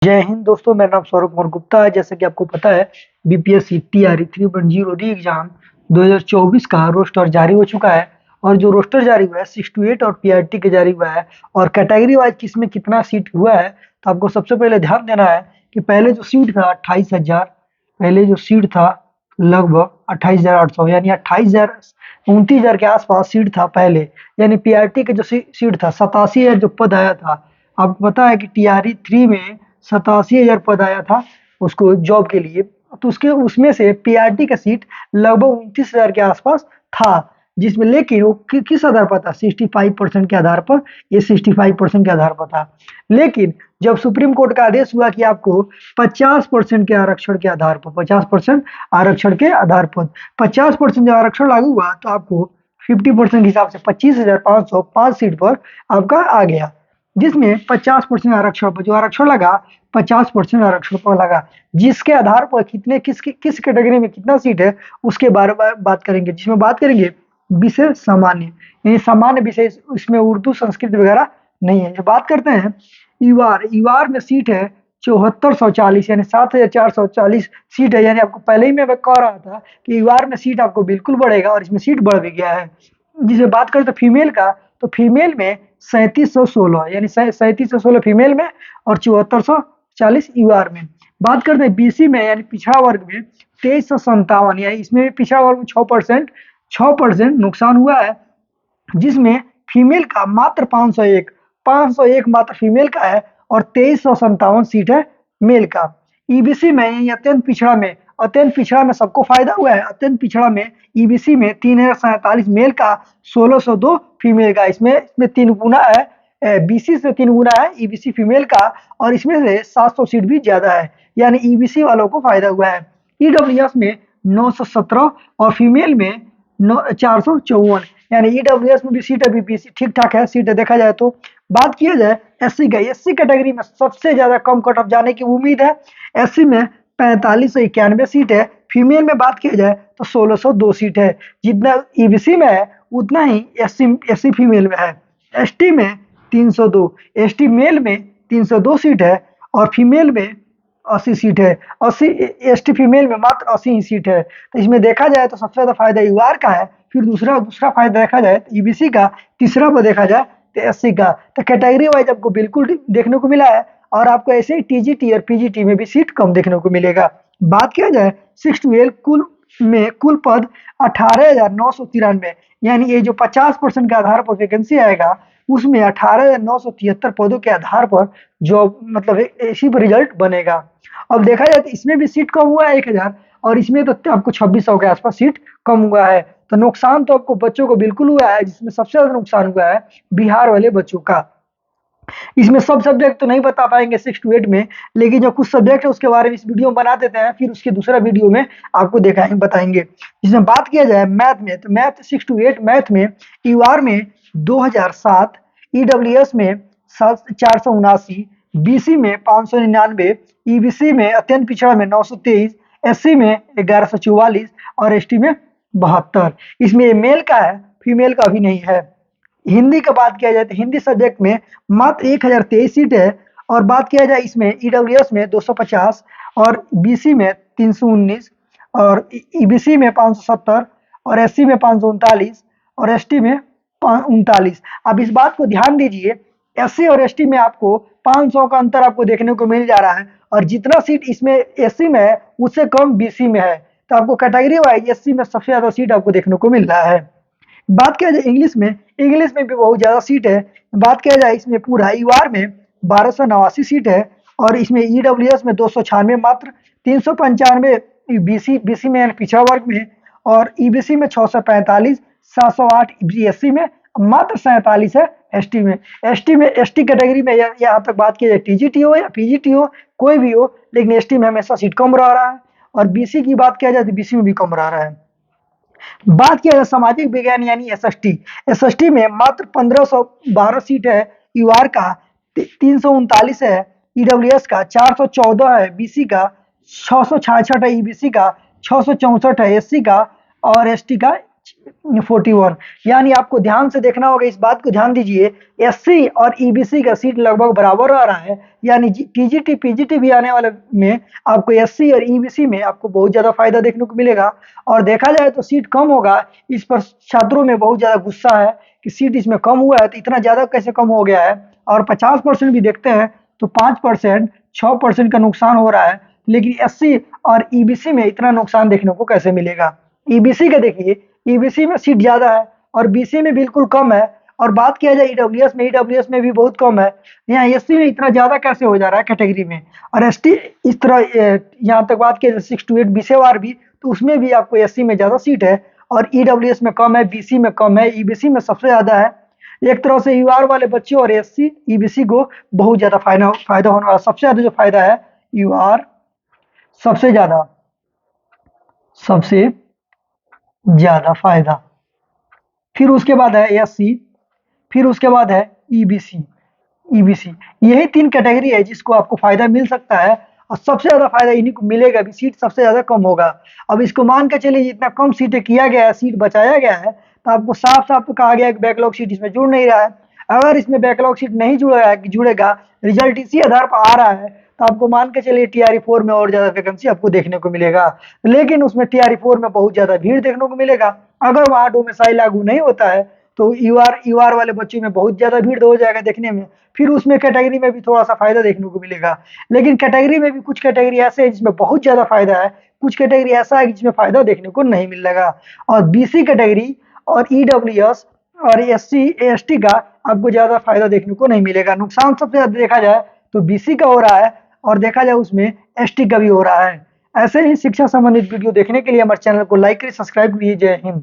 जय हिंद दोस्तों, मेरा नाम सौरभ कुमार गुप्ता है। जैसा कि आपको पता है, बीपीएससी टीआरई 3.0 री एग्जाम 2024 का रोस्टर जारी हो चुका है। और जो रोस्टर जारी हुआ है 6 to 8 और पीआरटी के जारी हुआ है। और कैटेगरी वाइज किसमें कितना सीट हुआ है, तो आपको सबसे पहले ध्यान देना है कि पहले जो सीट था 28,000, पहले जो सीट था लगभग 28,800, यानी 28,000 29,000 के आसपास सीट था पहले। यानी पीआरटी के जो सीट था 87,000 जो पद आया था। आपको पता है कि टीआरई 3 में 87,000 पद आया था उसको जॉब के लिए। तो उसके उसमें से पीआरटी का सीट लगभग 29,000 के आसपास था। जिसमें लेकिन वो किस आधार पर था, 65% के आधार पर। ये 65% के आधार पर था। लेकिन जब सुप्रीम कोर्ट का आदेश हुआ कि आपको 50% के आरक्षण के आधार पर, 50% आरक्षण के आधार पर 50% जब आरक्षण लागू हुआ तो आपको 50% के हिसाब से 25,505 सीट पर आपका आ गया। जिसमें 50% आरक्षण पर जो आरक्षण लगा, 50% आरक्षण पर लगा। जिसके आधार पर कितने किस कैटेगरी में कितना सीट है उसके बारे में बात करेंगे। जिसमें बात करेंगे विषय सामान्य, यानी सामान्य विषय, इसमें उर्दू संस्कृत वगैरह नहीं है। जो बात करते हैं यूआर, यूआर में सीट है 7440, यानी 7,440 सीट है। यानी आपको पहले ही मैं कह रहा था कि यूआर में सीट आपको बिल्कुल बढ़ेगा, और इसमें सीट बढ़ भी गया है। जिसे बात करें तो फीमेल का, तो फीमेल में 3716, यानी 3716 फीमेल में और 7440 यूआर में। बात करते हैं बीसी में, यानी पिछड़ा वर्ग में 2357, यानी इसमें भी पिछड़ा वर्ग में 6% नुकसान हुआ है। जिसमें फीमेल का मात्र 501 मात्र फीमेल का है, और 2357 सीट है मेल का। ईबीसी में, यानी अत्यंत पिछड़ा में सबको फायदा हुआ है। अत्यंत पिछड़ा में ईबीसी में 3047 मेल का, 1602 फीमेल का। इसमें 3 गुना है, बीसी से 3 गुना है ईबीसी फीमेल का, और इसमें से 700 सीट भी ज्यादा है। यानी ईबीसी वालों को फायदा हुआ है। ईडब्ल्यूएस में 917 और फीमेल में 454, यानी ईडब्ल्यूएस में भी सीट अभी भी ठीक ठाक है सीट देखा जाए तो। बात किया जाए एससी का, एससी कैटेगरी में सबसे ज्यादा कम कट ऑफ जाने की उम्मीद है। एससी में 4591 सीट है। फीमेल में बात किया जाए तो 1602 सीट है। जितना ईबीसी में है उतना ही एससी फीमेल में है। एसटी में 302, एसटी मेल में 302 सीट है, और फीमेल में 80 सीट है। 80 एसटी फीमेल में मात्र 80 ही सीट है। तो इसमें देखा जाए तो सबसे ज्यादा फायदा यूआर का है, फिर दूसरा फायदा देखा जाए तो ईबीसी का, तीसरा पर देखा जाए तो एससी का। तो कैटेगरी वाइज आपको बिल्कुल देखने को मिला है। और आपको ऐसे ही टीजीटी और पीजीटी में भी सीट कम देखने को मिलेगा। बात किया जाए 6 to 8 कुल पद 18,993, यानी ये जो 50% के आधार पर वैकेंसी आएगा उसमें 18,973 पदों के आधार पर जॉब, मतलब इसी पर रिजल्ट बनेगा। अब देखा जाए तो इसमें भी सीट कम हुआ है 1,000, और इसमें तो आपको 2600 के आसपास सीट कम हुआ है। तो नुकसान तो आपको बच्चों को बिल्कुल हुआ है, जिसमें सबसे ज्यादा नुकसान हुआ है बिहार वाले बच्चों का। इसमें सब सब्जेक्ट तो नहीं बता पाएंगे 6 to 8 में, लेकिन जो कुछ सब्जेक्ट है उसके बारे में इस वीडियो में बना देते हैं, फिर उसके दूसरा वीडियो में आपको बताएंगे। जिसमें बात किया जाए मैथ में, तो मैथ 6 to 8 मैथ में यूआर में 2007, ईडब्ल्यूएस में 479, बीसी में 599, ईबीसी में अत्यंत पिछड़ा में 923, एससी में 1144 और एसटी में 72। इसमें मेल का है, फीमेल का भी नहीं है। हिंदी का बात किया जाए तो हिंदी सब्जेक्ट में मात्र 1023 सीट है। और बात किया जाए इसमें ईडब्ल्यूएस में 250, और बीसी में 319, और ईबीसी में 570, और एससी में 539, और एसटी में 39। अब इस बात को ध्यान दीजिए, एससी और एसटी में आपको 500 का अंतर आपको देखने को मिल जा रहा है, और जितना सीट इसमें एससी में है उससे कम बीसी में है। तो आपको कैटेगरी वाइज एससी में सबसे ज्यादा सीट आपको देखने को मिल रहा है। बात किया जाए इंग्लिश में भी बहुत ज़्यादा सीट है। बात किया जाए इसमें पूरा यूआर में 1289 सीट है, और इसमें ईडब्ल्यूएस में 296 मात्र, 395 बीसी में यानी पिछड़ा वर्ग में, और ईबीसी में 645, 708 बीएससी में, मात्र 47 है एसटी में। एसटी कैटेगरी में यहाँ तक बात की जाए टीजीटी हो या पीजीटी हो, कोई भी हो, लेकिन एसटी में हमेशा सीट कम रह रहा है। और बीसी की बात किया जाए तो बीसी में भी कम रह रहा है। बात किया जाए सामाजिक विज्ञान यानी एसएसटी, एसएसटी में मात्र 1512 सीट है यूआर का, 339 है ईडब्ल्यूएस का, 414 है बीसी का, 666 है ईबीसी का, 664 है एससी का, और एसटी का 41। यानी आपको ध्यान से देखना होगा, इस बात को ध्यान दीजिए, एससी और ईबीसी का सीट लगभग बराबर आ रहा है। यानी टीजीटी पीजीटी भी आने वाले में आपको एससी और ईबीसी में आपको बहुत ज्यादा फायदा देखने को मिलेगा। और देखा जाए तो सीट कम होगा, इस पर छात्रों में बहुत ज्यादा गुस्सा है कि सीट इसमें कम हुआ है तो इतना ज्यादा कैसे कम हो गया है। और 50% भी देखते हैं तो 5%, 6% का नुकसान हो रहा है, लेकिन एससी और ईबीसी में इतना नुकसान देखने को कैसे मिलेगा। ईबीसी का देखिए, ईबीसी में सीट ज्यादा है और बीसी में बिल्कुल कम है। और बात किया जाए ईडब्ल्यूएस में भी बहुत कम है। यहाँ एससी में इतना ज्यादा कैसे हो जा रहा है कैटेगरी में। और एसटी इस तरह यहाँ तक बात किया जाए 6 to 8 बीसेवार भी, तो उसमें भी आपको एससी में ज्यादा सीट है और ईडब्ल्यूएस में कम है, बीसी में कम है, ईबीसी में सबसे ज्यादा है। एक तरह से यूआर वाले बच्चे और एससी ईबीसी को बहुत ज्यादा फायदा होने वाला। सबसे ज्यादा जो फायदा है यूआर, सबसे ज्यादा सबसे ज्यादा फायदा। फिर उसके बाद है एससी, फिर उसके बाद है ईबीसी। ईबीसी, यही 3 कैटेगरी है जिसको आपको फायदा मिल सकता है और सबसे ज्यादा फायदा इन्हीं को मिलेगा भी, सीट सबसे ज्यादा कम होगा। अब इसको मान के चलिए जितना कम सीटें किया गया है, सीट बचाया गया है, तो आपको साफ साफ तो कहा गया है कि बैकलॉग सीट इसमें जुड़ नहीं रहा है। अगर इसमें बैकलॉग सीट नहीं जुड़ेगा, रिजल्ट इसी आधार पर आ रहा है, तो आपको मान के चलिए टीआरई 4 में और ज्यादा वैकेंसी आपको देखने को मिलेगा। लेकिन उसमें टीआरई 4 में बहुत ज्यादा भीड़ देखने को मिलेगा। अगर वहां डोमिसाइल लागू नहीं होता है तो यूआर वाले बच्चों में बहुत ज्यादा भीड़ हो जाएगा देखने में। फिर उसमें कैटेगरी में भी थोड़ा सा फायदा देखने को मिलेगा। लेकिन कैटेगरी में भी कुछ कैटेगरी ऐसे है जिसमें बहुत ज्यादा फायदा है, कुछ कैटेगरी ऐसा है जिसमें फायदा देखने को नहीं मिलेगा। और बीसी कैटेगरी और ईडब्ल्यूएस और एससी एसटी का आपको ज्यादा फायदा देखने को नहीं मिलेगा। नुकसान सबसे ज्यादा देखा जाए तो बीसी का हो रहा है और देखा जाए उसमें एसटी का भी हो रहा है। ऐसे ही शिक्षा संबंधित वीडियो देखने के लिए हमारे चैनल को लाइक करिए, सब्सक्राइब करिए। जय हिंद।